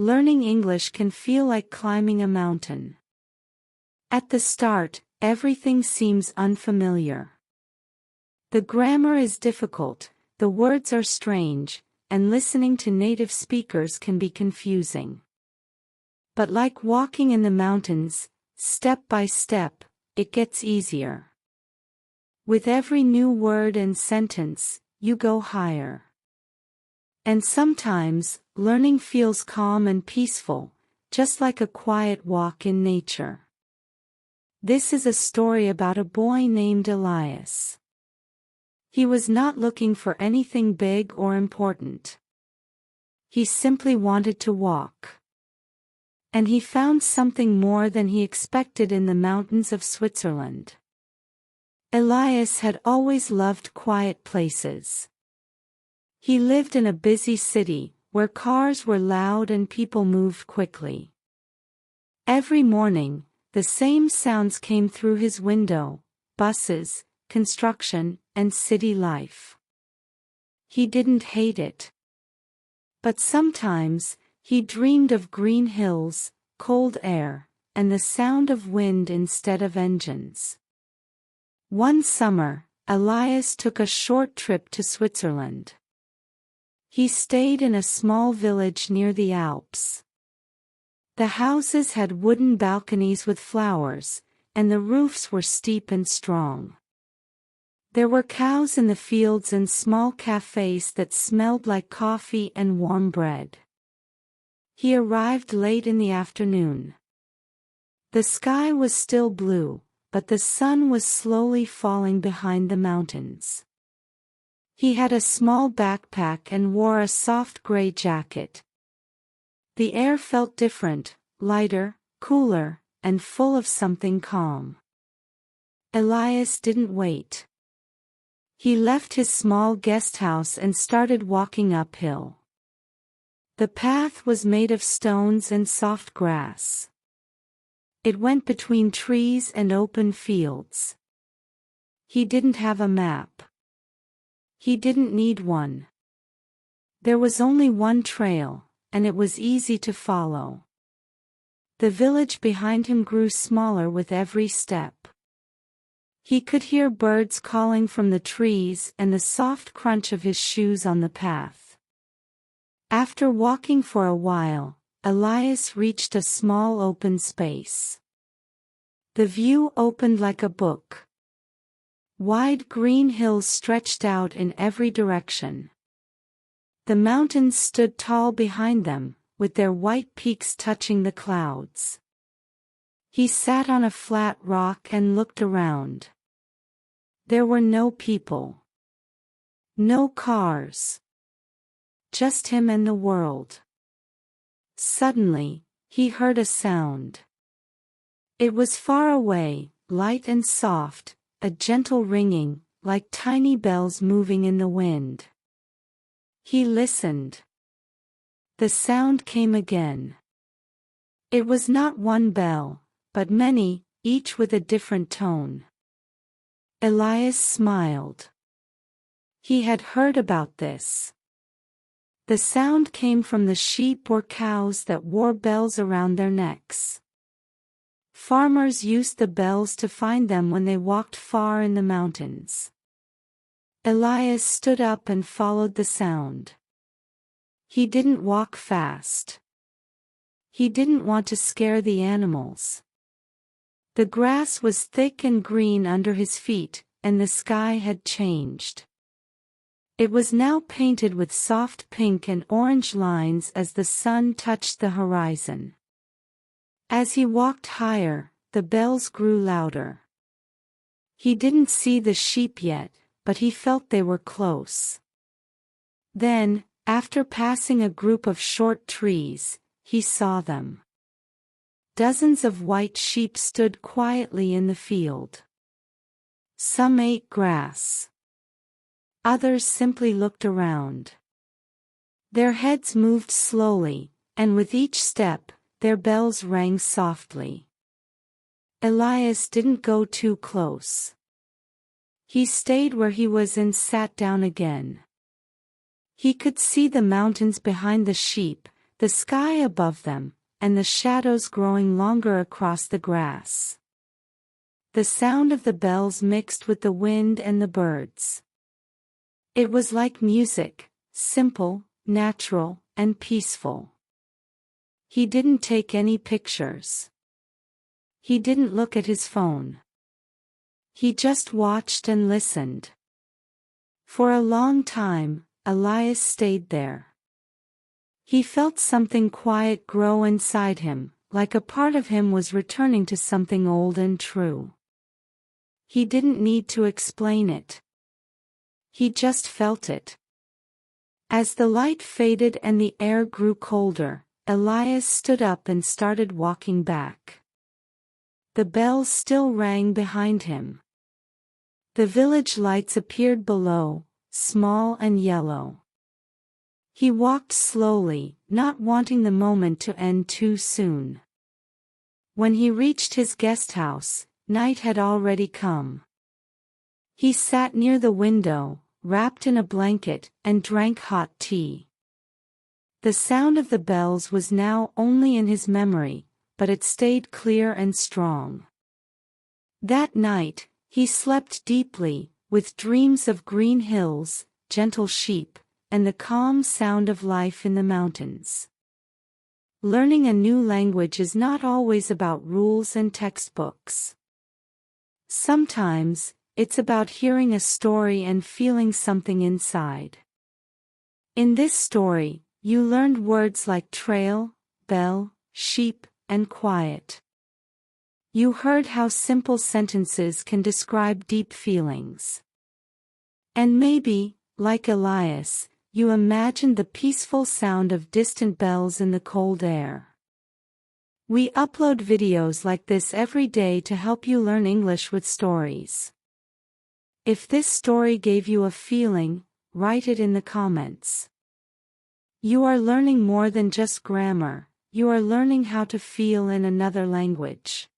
learning English can feel like climbing a mountain. At the start, everything seems unfamiliar. The grammar is difficult, the words are strange, and listening to native speakers can be confusing. But like walking in the mountains, step by step, it gets easier. With every new word and sentence, you go higher. And sometimes, learning feels calm and peaceful, just like a quiet walk in nature. This is a story about a boy named Elias. He was not looking for anything big or important. He simply wanted to walk. And he found something more than he expected in the mountains of Switzerland. Elias had always loved quiet places. He lived in a busy city, where cars were loud and people moved quickly. Every morning, the same sounds came through his window: buses, construction, and city life. He didn't hate it. But sometimes, he dreamed of green hills, cold air, and the sound of wind instead of engines. One summer, Elias took a short trip to Switzerland. He stayed in a small village near the Alps. The houses had wooden balconies with flowers, and the roofs were steep and strong. There were cows in the fields and small cafes that smelled like coffee and warm bread. He arrived late in the afternoon. The sky was still blue, but the sun was slowly falling behind the mountains. He had a small backpack and wore a soft gray jacket. The air felt different, lighter, cooler, and full of something calm. Elias didn't wait. He left his small guest house and started walking uphill. The path was made of stones and soft grass. It went between trees and open fields. He didn't have a map. He didn't need one. There was only one trail, and it was easy to follow. The village behind him grew smaller with every step. He could hear birds calling from the trees and the soft crunch of his shoes on the path. After walking for a while, Elias reached a small open space. The view opened like a book. Wide green hills stretched out in every direction. The mountains stood tall behind them, with their white peaks touching the clouds. He sat on a flat rock and looked around. There were no people. No cars. Just him and the world. Suddenly, he heard a sound. It was far away, light and soft, a gentle ringing, like tiny bells moving in the wind. He listened. The sound came again. It was not one bell, but many, each with a different tone. Elias smiled. He had heard about this. The sound came from the sheep or cows that wore bells around their necks. Farmers used the bells to find them when they walked far in the mountains. Elias stood up and followed the sound. He didn't walk fast. He didn't want to scare the animals. The grass was thick and green under his feet, and the sky had changed. It was now painted with soft pink and orange lines as the sun touched the horizon. As he walked higher, the bells grew louder. He didn't see the sheep yet, but he felt they were close. Then, after passing a group of short trees, he saw them. Dozens of white sheep stood quietly in the field. Some ate grass. Others simply looked around. Their heads moved slowly, and with each step, their bells rang softly. Elias didn't go too close. He stayed where he was and sat down again. He could see the mountains behind the sheep, the sky above them, and the shadows growing longer across the grass. The sound of the bells mixed with the wind and the birds. It was like music, simple, natural, and peaceful. He didn't take any pictures. He didn't look at his phone. He just watched and listened. For a long time, Elias stayed there. He felt something quiet grow inside him, like a part of him was returning to something old and true. He didn't need to explain it. He just felt it. As the light faded and the air grew colder, Elias stood up and started walking back. The bells still rang behind him. The village lights appeared below, small and yellow. He walked slowly, not wanting the moment to end too soon. When he reached his guest house, night had already come. He sat near the window, wrapped in a blanket, and drank hot tea. The sound of the bells was now only in his memory, but it stayed clear and strong. That night, he slept deeply, with dreams of green hills, gentle sheep, and the calm sound of life in the mountains. Learning a new language is not always about rules and textbooks. Sometimes, it's about hearing a story and feeling something inside. In this story, you learned words like trail, bell, sheep, and quiet. You heard how simple sentences can describe deep feelings. And maybe, like Elias, you imagined the peaceful sound of distant bells in the cold air. We upload videos like this every day to help you learn English with stories. If this story gave you a feeling, write it in the comments. You are learning more than just grammar, you are learning how to feel in another language.